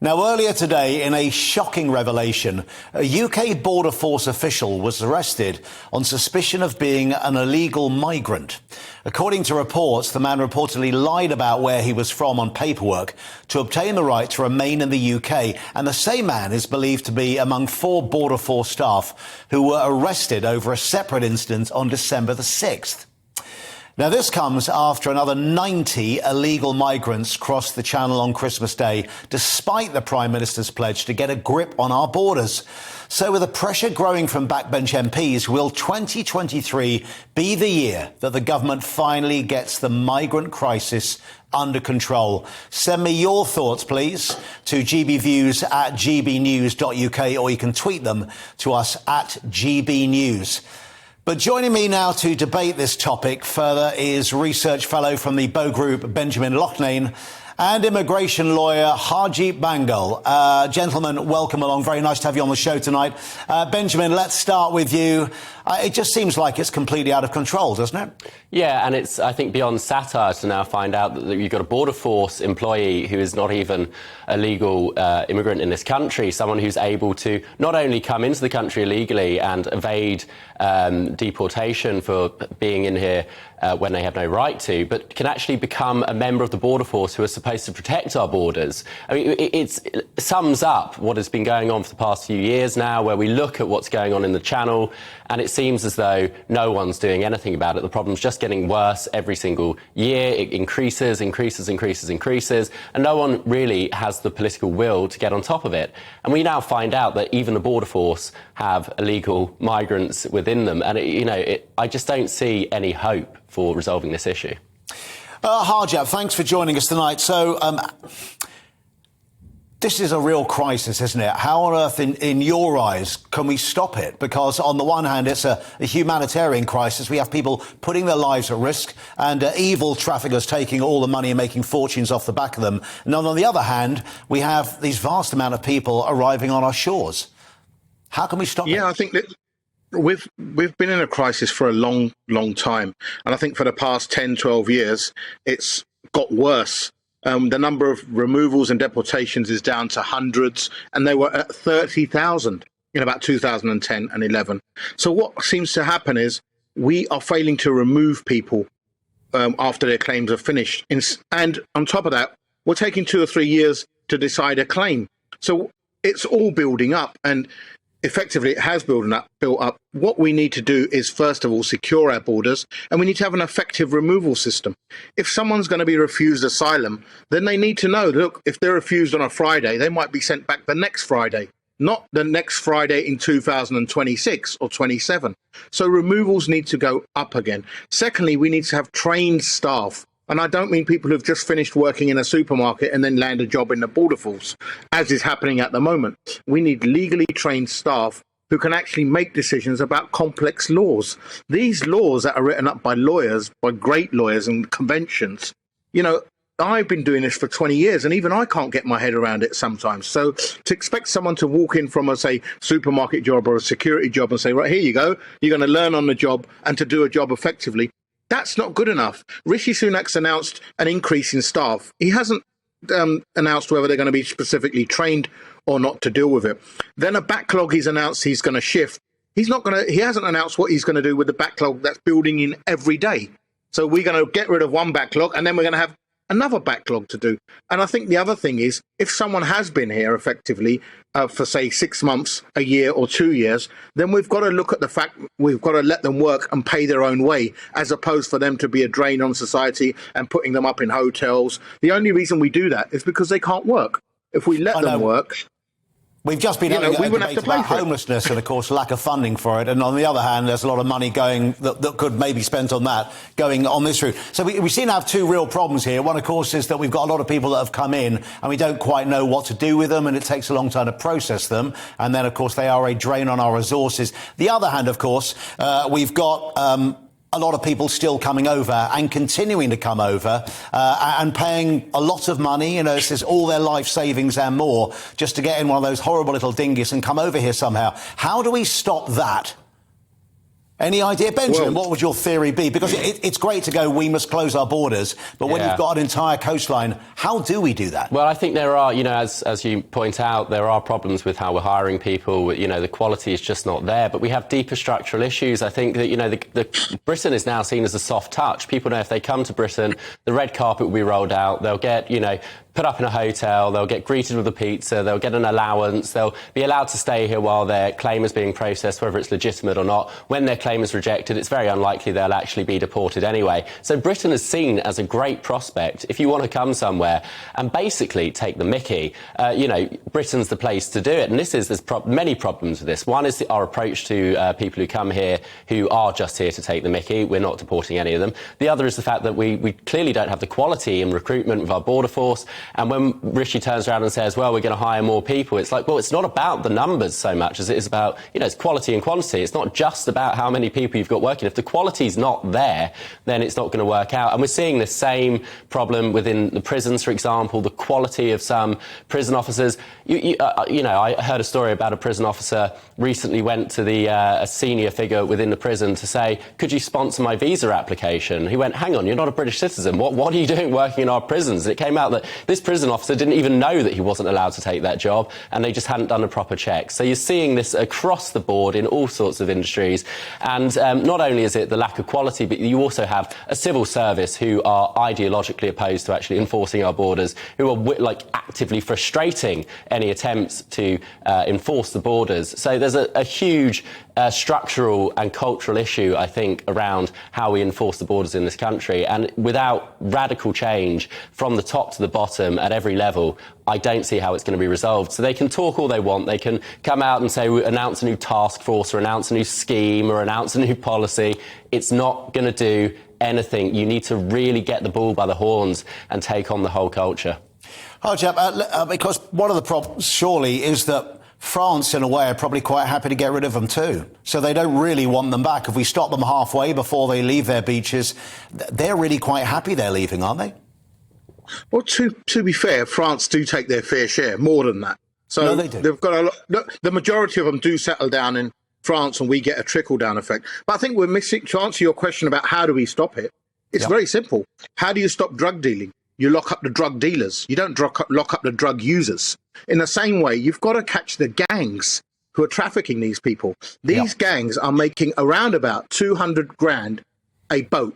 Now, earlier today, in a shocking revelation, a UK Border Force official was arrested on suspicion of being an illegal migrant. According to reports, the man reportedly lied about where he was from on paperwork to obtain the right to remain in the UK. And the same man is believed to be among 4 Border Force staff who were arrested over a separate incident on December the 6th. Now, this comes after another 90 illegal migrants crossed the Channel on Christmas Day, despite the Prime Minister's pledge to get a grip on our borders. So with the pressure growing from backbench MPs, will 2023 be the year that the government finally gets the migrant crisis under control? Send me your thoughts, please, to gbviews at gbnews.uk, or you can tweet them to us at gbnews. But joining me now to debate this topic further is research fellow from the Bow Group, Benjamin Loughnane, and immigration lawyer Harjeet Bangal. Gentlemen, welcome along. Very nice to have you on the show tonight. Benjamin, let's start with you. It just seems like it's completely out of control, doesn't it? Yeah, and it's, I think, beyond satire to now find out that you've got a Border Force employee who is not even a legal immigrant in this country, someone who's able to not only come into the country illegally and evade deportation for being in here when they have no right to, but can actually become a member of the Border Force who are supposed to protect our borders. I mean, it sums up what has been going on for the past few years now, where we look at what's going on in the Channel, and it seems as though no one's doing anything about it. The problem's just getting worse every single year. It increases, and no one really has the political will to get on top of it. And we now find out that even the Border Force have illegal migrants within them, and I just don't see any hope for resolving this issue. Harjeet, thanks for joining us tonight. So, this is a real crisis, isn't it? How on earth, in your eyes, can we stop it? Because on the one hand, it's a humanitarian crisis. We have people putting their lives at risk and evil traffickers taking all the money and making fortunes off the back of them. And on the other hand, we have these vast amount of people arriving on our shores. How can we stop it? Yeah, I think that we've been in a crisis for a long time. And I think for the past 10, 12 years, it's got worse. The number of removals and deportations is down to hundreds, and they were at 30,000 in about 2010 and 11. So what seems to happen is we are failing to remove people after their claims are finished. And on top of that, we're taking 2 or 3 years to decide a claim. So it's all building up, and effectively it has built up. What we need to do is, first of all, secure our borders, and we need to have an effective removal system. If someone's going to be refused asylum, then they need to know, look, if they're refused on a Friday, they might be sent back the next Friday, not the next Friday in 2026 or 27. So removals need to go up again. Secondly, we need to have trained staff. And I don't mean people who've just finished working in a supermarket and then land a job in the Border Force, as is happening at the moment. We need legally trained staff who can actually make decisions about complex laws. These laws that are written up by lawyers, by great lawyers and conventions, I've been doing this for 20 years and even I can't get my head around it sometimes. So to expect someone to walk in from a, say, supermarket job or a security job and say, right, here you go, you're going to learn on the job and to do a job effectively, that's not good enough. Rishi Sunak's announced an increase in staff. He hasn't announced whether they're going to be specifically trained or not to deal with it. Then a backlog he's announced he's going to shift. He hasn't announced what he's going to do with the backlog that's building in every day. So we're going to get rid of one backlog and then we're going to have another backlog to do. And I think the other thing is, if someone has been here effectively for, say, 6 months, a year or 2 years, then we've got to look at the fact we've got to let them work and pay their own way, as opposed for them to be a drain on society and putting them up in hotels. The only reason we do that is because they can't work. If we let them work... We've just been having a debate about homelessness and, of course, lack of funding for it. And on the other hand, there's a lot of money going that could maybe be spent on that going on this route. So we seem to have 2 real problems here. One, of course, is that we've got a lot of people that have come in and we don't quite know what to do with them, and it takes a long time to process them. And then, of course, they are a drain on our resources. The other hand, of course, we've got a lot of people still coming over and continuing to come over and paying a lot of money, this is all their life savings and more, just to get in one of those horrible little dinghies and come over here somehow. How do we stop that? Any idea, Benjamin, Well, what would your theory be? Because it's great to go, we must close our borders, but when you've got an entire coastline, how do we do that? Well, I think there are, as you point out, there are problems with how we're hiring people. The quality is just not there. But we have deeper structural issues. I think that, Britain is now seen as a soft touch. People know if they come to Britain, the red carpet will be rolled out. They'll get, put up in a hotel, they'll get greeted with a pizza, they'll get an allowance, they'll be allowed to stay here while their claim is being processed, whether it's legitimate or not. When their claim is rejected, it's very unlikely they'll actually be deported anyway. So Britain is seen as a great prospect if you want to come somewhere and basically take the mickey. Britain's the place to do it. And there's many problems with this. One is our approach to people who come here who are just here to take the mickey. We're not deporting any of them. The other is the fact that we clearly don't have the quality in recruitment with our border force. And when Rishi turns around and says, well, we're going to hire more people, it's like, well, it's not about the numbers so much as it is about, it's quality and quantity. It's not just about how many people you've got working. If the quality's not there, then it's not going to work out. And we're seeing the same problem within the prisons, for example, the quality of some prison officers. I heard a story about a prison officer recently went to a senior figure within the prison to say, could you sponsor my visa application? He went, hang on, you're not a British citizen. What are you doing working in our prisons? And it came out that this prison officer didn't even know that he wasn't allowed to take that job, and they just hadn't done a proper check. So you're seeing this across the board in all sorts of industries. And not only is it the lack of quality, but you also have a civil service who are ideologically opposed to actually enforcing our borders, who are actively frustrating any attempts to enforce the borders. So there's a huge structural and cultural issue, I think, around how we enforce the borders in this country. And without radical change from the top to the bottom at every level, I don't see how it's going to be resolved. So they can talk all they want. They can come out and say, announce a new task force or announce a new scheme or announce a new policy. It's not going to do anything. You need to really get the bull by the horns and take on the whole culture. Oh, Jab, because one of the problems, surely, is that France, in a way, are probably quite happy to get rid of them too. So they don't really want them back. If we stop them halfway before they leave their beaches, they're really quite happy they're leaving, aren't they? Well, to be fair, France do take their fair share, more than that. So no, they do. They've got a lot. The majority of them do settle down in France, and we get a trickle-down effect. But I think we're missing, to answer your question about how do we stop it, it's very simple. How do you stop drug dealing? You lock up the drug dealers. You don't lock up the drug users. In the same way, you've got to catch the gangs who are trafficking these people. These gangs are making around about 200 grand a boat.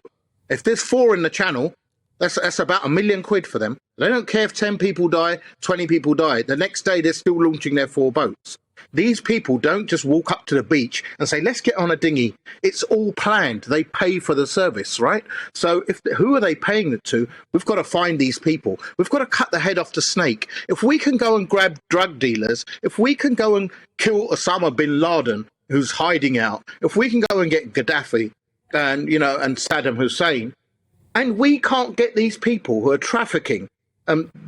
If there's 4 in the channel, that's about £1 million for them. They don't care if 10 people die, 20 people die. The next day, they're still launching their 4 boats. These people don't just walk up to the beach and say, let's get on a dinghy. It's all planned. They pay for the service, right? So who are they paying it to? We've got to find these people. We've got to cut the head off the snake. If we can go and grab drug dealers, if we can go and kill Osama bin Laden, who's hiding out, if we can go and get Gaddafi and Saddam Hussein, and we can't get these people who are trafficking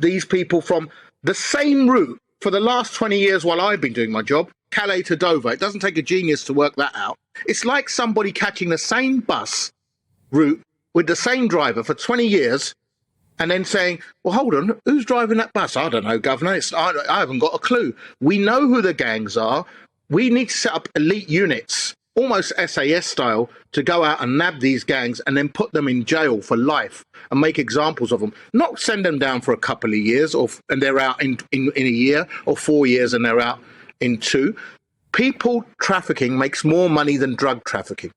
these people from the same route for the last 20 years while I've been doing my job, Calais to Dover. It doesn't take a genius to work that out. It's like somebody catching the same bus route with the same driver for 20 years and then saying, well, hold on, who's driving that bus? I don't know, Governor. I haven't got a clue. We know who the gangs are. We need to set up elite units, almost SAS style, to go out and nab these gangs and then put them in jail for life and make examples of them. Not send them down for a couple of years and they're out in a year, or 4 years and they're out in 2. People trafficking makes more money than drug trafficking.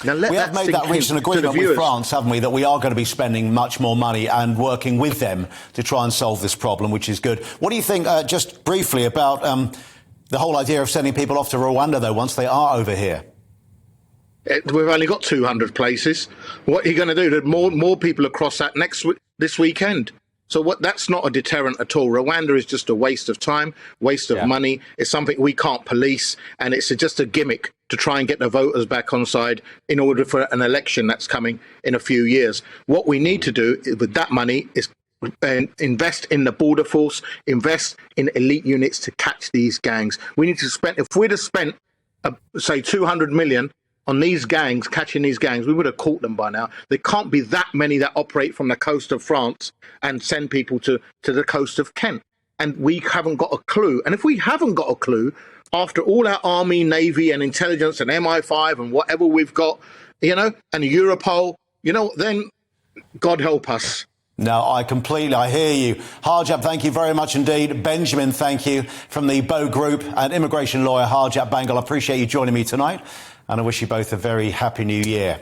Now, we have made that recent agreement with France, haven't we, that we are going to be spending much more money and working with them to try and solve this problem, which is good. What do you think, just briefly, about the whole idea of sending people off to Rwanda, though, once they are over here? We've only got 200 places. What are you going to do? There are more people across that this weekend. So that's not a deterrent at all. Rwanda is just a waste of time, waste of money. It's something we can't police, and it's just a gimmick to try and get the voters back on side in order for an election that's coming in a few years. What we need to do with that money is invest in the border force, invest in elite units to catch these gangs. We need to spend, if we'd have spent, say, 200 million on these gangs, catching these gangs, we would have caught them by now. There can't be that many that operate from the coast of France and send people to the coast of Kent. and we haven't got a clue. And if we haven't got a clue, after all our army, navy, and intelligence, and MI5, and whatever we've got, and Europol, then God help us. No, I hear you. Harjab, thank you very much indeed. Benjamin, thank you, from the Bow Group, and immigration lawyer Harjab Bangal. I appreciate you joining me tonight, and I wish you both a very happy new year.